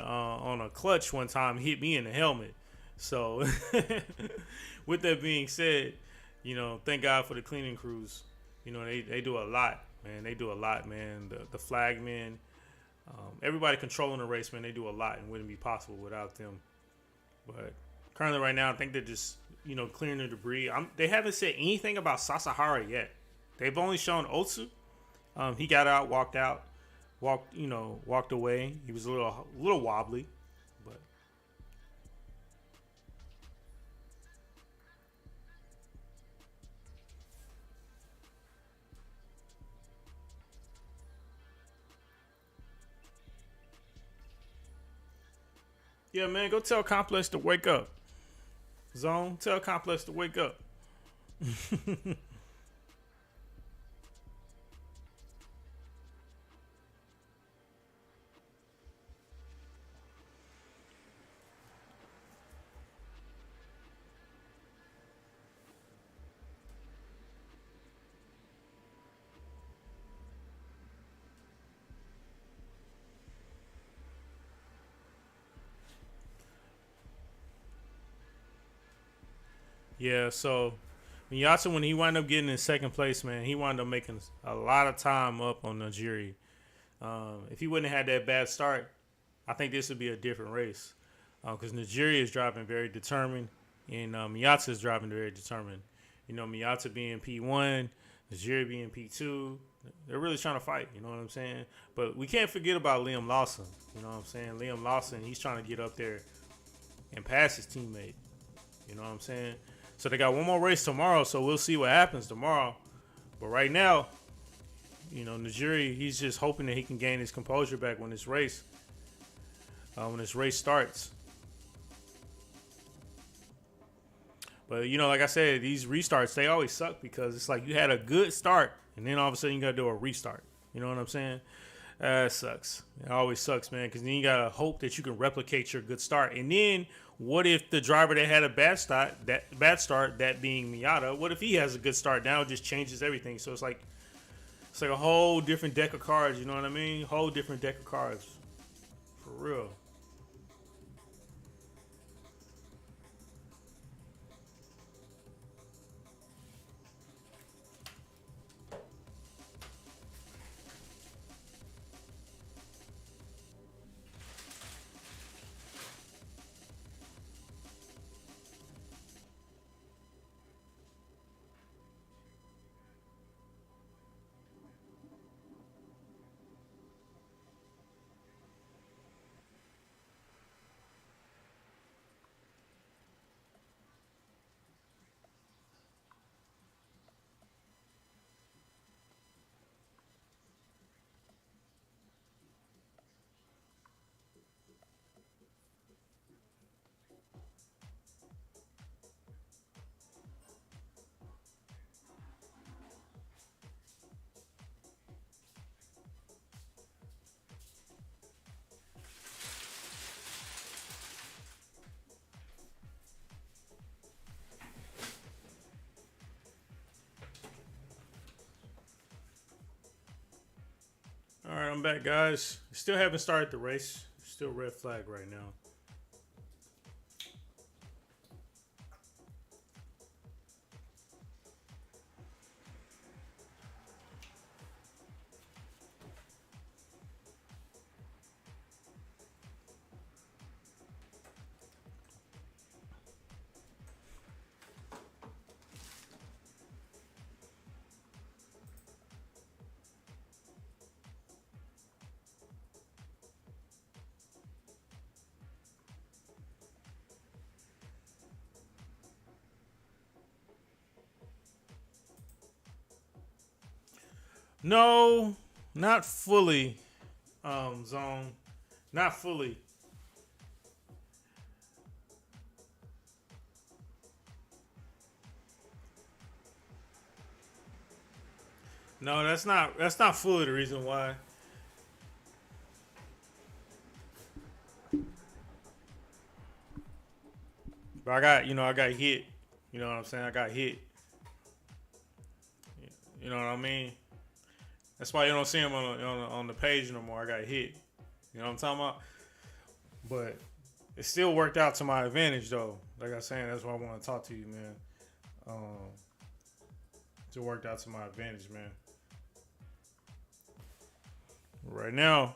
a clutch one time hit me in the helmet. So with that being said, thank God for the cleaning crews. They do a lot, man. They do a lot, man. The flagmen, everybody controlling the race, man. They do a lot and wouldn't be possible without them. But currently, right now, I think they're just clearing the debris. They haven't said anything about Sasahara yet. They've only shown Otsu. He got out, walked away. He was a little wobbly, but yeah, man, go tell Complex to wake up. Zone, tell Complex to wake up. Yeah, so Miyata, when he wound up getting in second place, man, he wound up making a lot of time up on Najiri. If he wouldn't have had that bad start, I think this would be a different race. Because Najiri is driving very determined, and Miyata is driving very determined. You know, Miyata being P1, Najiri being P2. They're really trying to fight, you know what I'm saying? But we can't forget about Liam Lawson. You know what I'm saying? Liam Lawson, he's trying to get up there and pass his teammate. You know what I'm saying? So they got one more race tomorrow, so we'll see what happens tomorrow. But right now, you know, Najiri, he's just hoping that he can gain his composure back when this race starts. But, you know, like I said, these restarts, they always suck because it's like you had a good start, and then all of a sudden you got to do a restart. You know what I'm saying? It sucks. It always sucks, man, because then you got to hope that you can replicate your good start. And then what if the driver that had a bad start, that being Miata, what if he has a good start? Now it just changes everything. So it's like a whole different deck of cards, you know what I mean? Whole different deck of cards. For real. All right, I'm back, guys. Still haven't started the race. Still red flag right now. No, not fully. Zone, not fully. No, that's not fully the reason why. But I got hit. You know what I'm saying? I got hit. You know what I mean? That's why you don't see him on the page no more. I got hit. You know what I'm talking about? But it still worked out to my advantage, though. Like I was saying, that's why I want to talk to you, man. Um, it worked out to my advantage, man. Right now,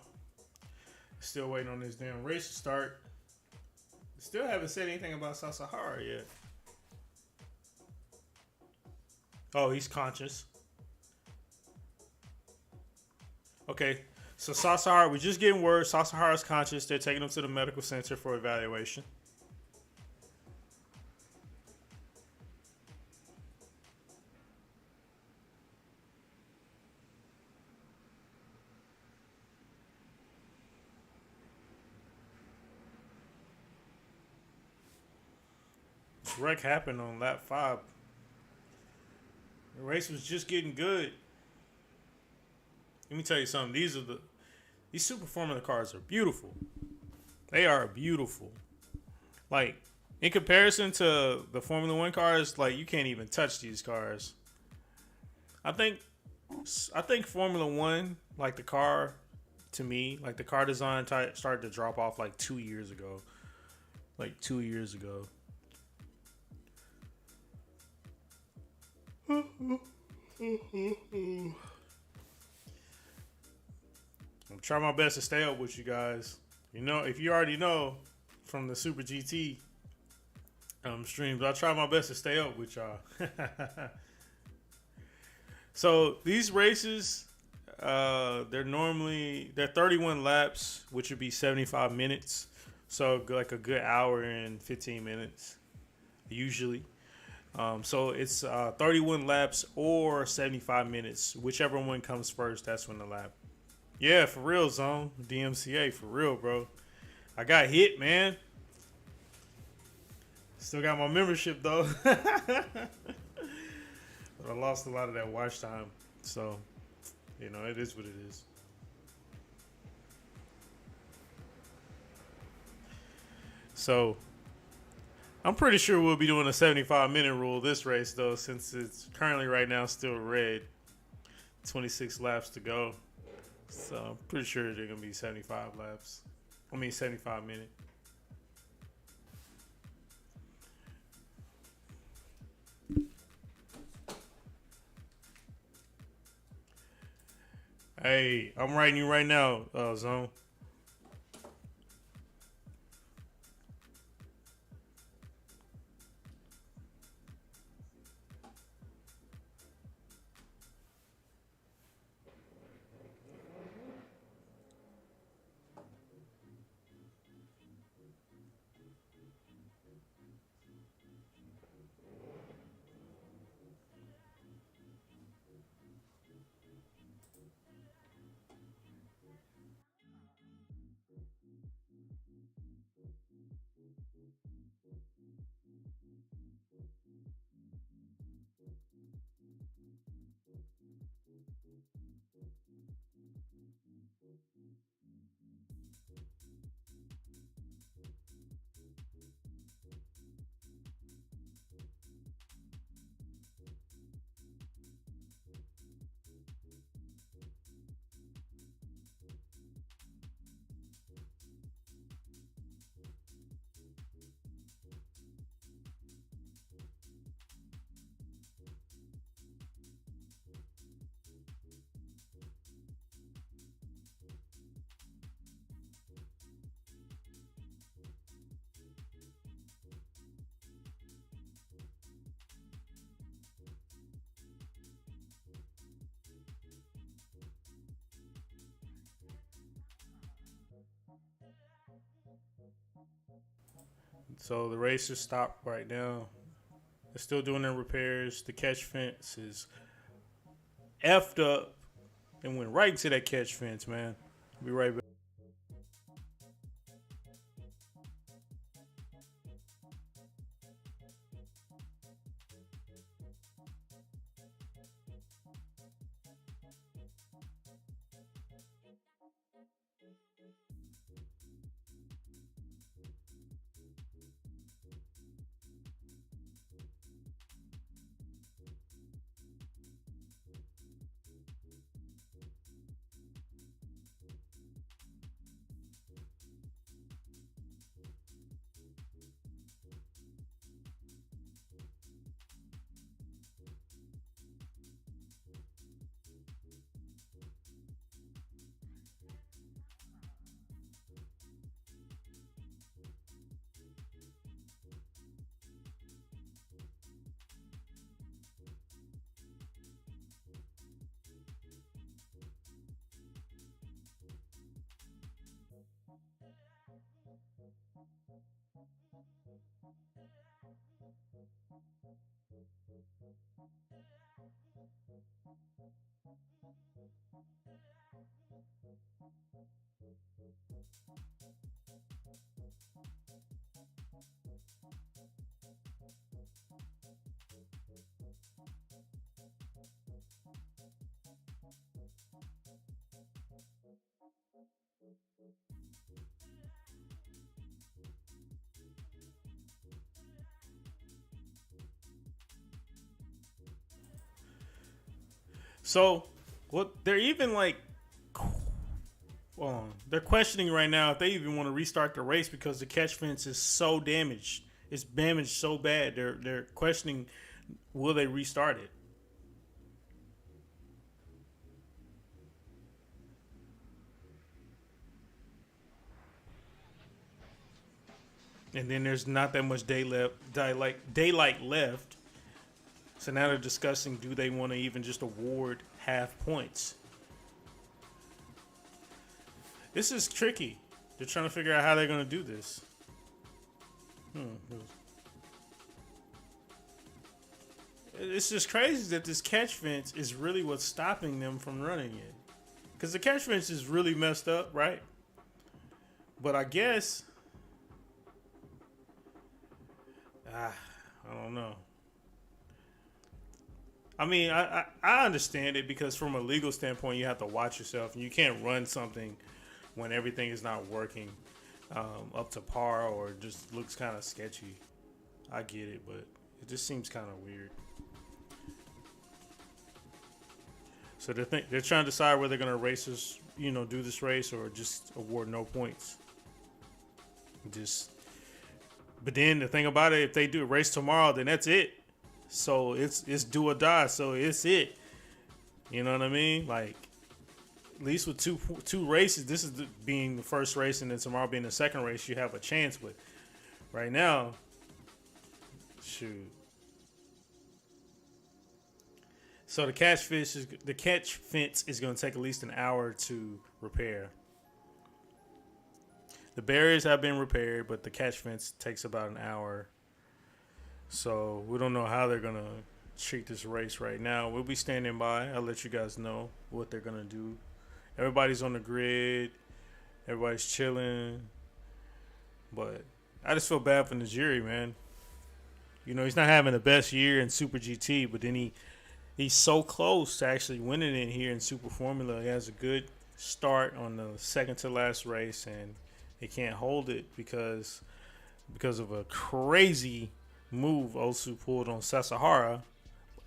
still waiting on this damn race to start. Still haven't said anything about Sasahara yet. Oh, he's conscious. Okay, so Sasahara, we're just getting word. Sasahara's conscious. They're taking him to the medical center for evaluation. This wreck happened on lap 5. The race was just getting good. Let me tell you something. These Super Formula cars are beautiful. They are beautiful. Like, in comparison to the Formula One cars, like, you can't even touch these cars. I think Formula One, like, the car, to me, like, the car design started to drop off like 2 years ago. Like 2 years ago. I'm trying my best to stay up with you guys. You know, if you already know from the Super GT streams, I try my best to stay up with y'all. So these races, they're 31 laps, which would be 75 minutes. So like a good hour and 15 minutes, usually. So it's 31 laps or 75 minutes, whichever one comes first. That's when the lap. Yeah, for real, Zone. DMCA, for real, bro. I got hit, man. Still got my membership, though. But I lost a lot of that watch time. So, you know, it is what it is. So, I'm pretty sure we'll be doing a 75-minute rule this race, though, since it's currently right now still red. 26 laps to go. So I'm pretty sure they're going to be 75 minutes. Hey, I'm writing you right now, Zone. So the race is stopped right now. They're still doing their repairs. The catch fence is effed up and went right into that catch fence, man. Be right back. So, what they're even like, they're questioning right now if they even want to restart the race because the catch fence is so damaged. It's damaged so bad. They're questioning, will they restart it? And then there's not that much daylight left. So now they're discussing, do they want to even just award half points? This is tricky. They're trying to figure out how they're going to do this. It's just crazy that this catch fence is really what's stopping them from running it. Because the catch fence is really messed up, right? But I guess... I don't know. I mean, I understand it because from a legal standpoint, you have to watch yourself. And you can't run something when everything is not working up to par or just looks kind of sketchy. I get it, but it just seems kind of weird. So they're trying to decide whether they're going to race this, do this race or just award no points. But then the thing about it, if they do a race tomorrow, then that's it. So it's do or die. So it's it. You know what I mean? Like, at least with two races, this is being the first race, and then tomorrow being the second race, you have a chance. But right now, shoot. So the catch fence is going to take at least an hour to repair. The barriers have been repaired, but the catch fence takes about an hour. So we don't know how they're going to treat this race right now. We'll be standing by. I'll let you guys know what they're going to do. Everybody's on the grid. Everybody's chilling. But I just feel bad for Najiri, man. He's not having the best year in Super GT, but then he's so close to actually winning it here in Super Formula. He has a good start on the second to last race, and he can't hold it because of a crazy move Osu pulled on Sasahara.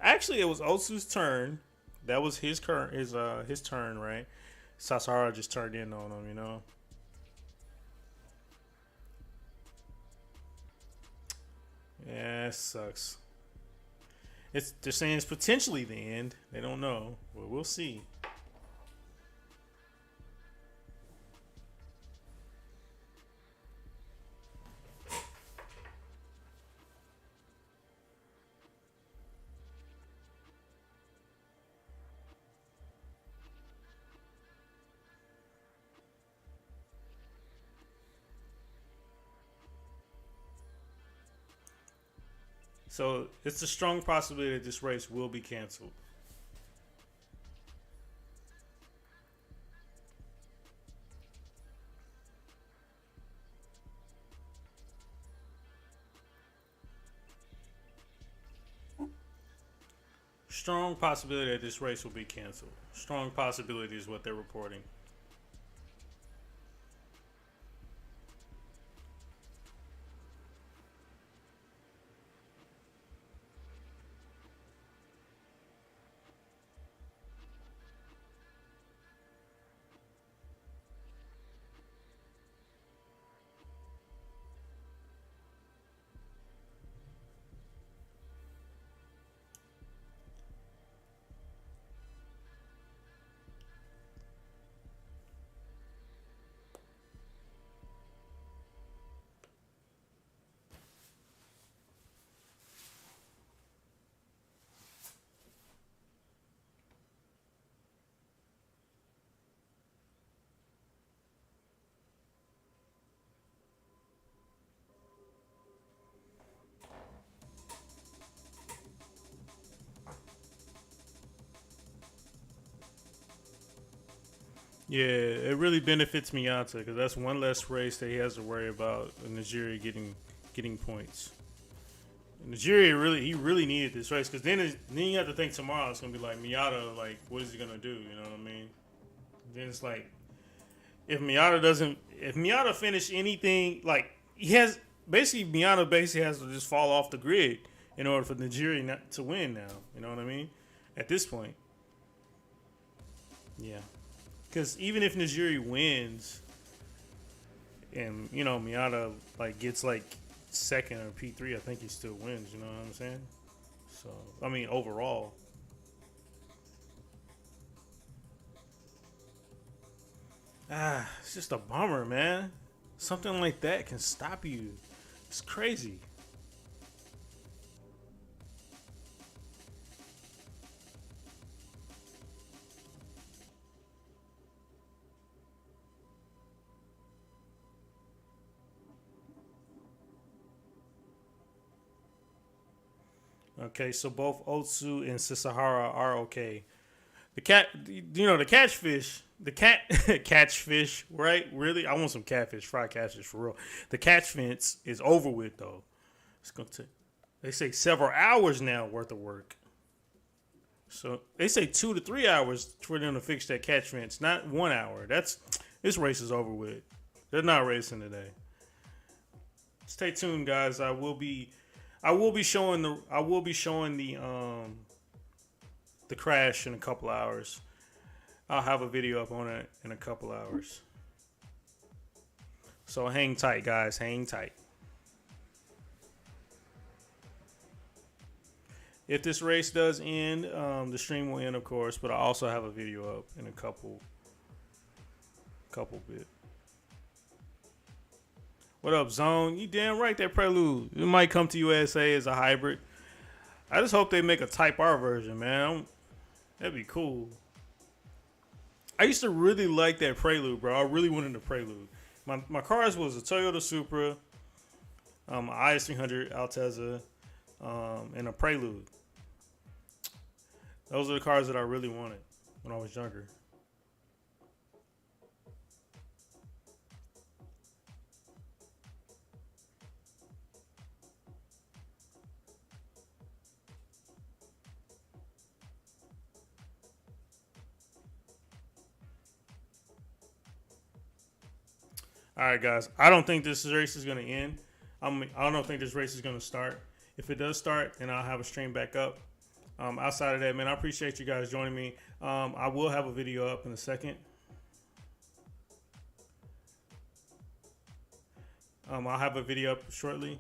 Actually, it was Osu's turn. That was his turn, right? Sasahara just turned in on him, Yeah, it sucks. They're saying it's potentially the end. They don't know, but we'll see. So it's a strong possibility that this race will be canceled. Strong possibility that this race will be canceled. Strong possibility is what they're reporting. Yeah, it really benefits Miyata because that's one less race that he has to worry about Nigeria getting points. Nigeria really needed this race because then you have to think tomorrow it's gonna be like Miyata, like what is he gonna do? You know what I mean? Then it's like if Miyata finish anything, like Miyata basically has to just fall off the grid in order for Nigeria not to win now. You know what I mean? At this point. Yeah, because even if Najiri wins, and Miata like gets like second or P3, I think he still wins. You know what I'm saying? So I mean, overall. It's just a bummer, man. Something like that can stop you. It's crazy. Okay, so both Otsu and Sasahara are okay. The catfish, catchfish, right? Really, I want some catfish, fried catfish for real. The catch fence is over with though. It's gonna take. They say several hours now worth of work. So they say 2 to 3 hours for them to fix that catch fence, not 1 hour. This race is over with. They're not racing today. Stay tuned, guys. I will be showing the crash in a couple hours. I'll have a video up on it in a couple hours. So hang tight, guys. Hang tight. If this race does end, the stream will end, of course. But I also have a video up in a couple bit. What up, Zone? You damn right that Prelude. It might come to USA as a hybrid. I just hope they make a Type R version, man. That'd be cool. I used to really like that Prelude, bro. I really wanted the Prelude. My cars was a Toyota Supra, IS300 Altezza, and a Prelude. Those are the cars that I really wanted when I was younger. All right, guys. I don't think this race is going to end. I don't think this race is going to start. If it does start, then I'll have a stream back up. Outside of that, man, I appreciate you guys joining me. I will have a video up in a second. I'll have a video up shortly.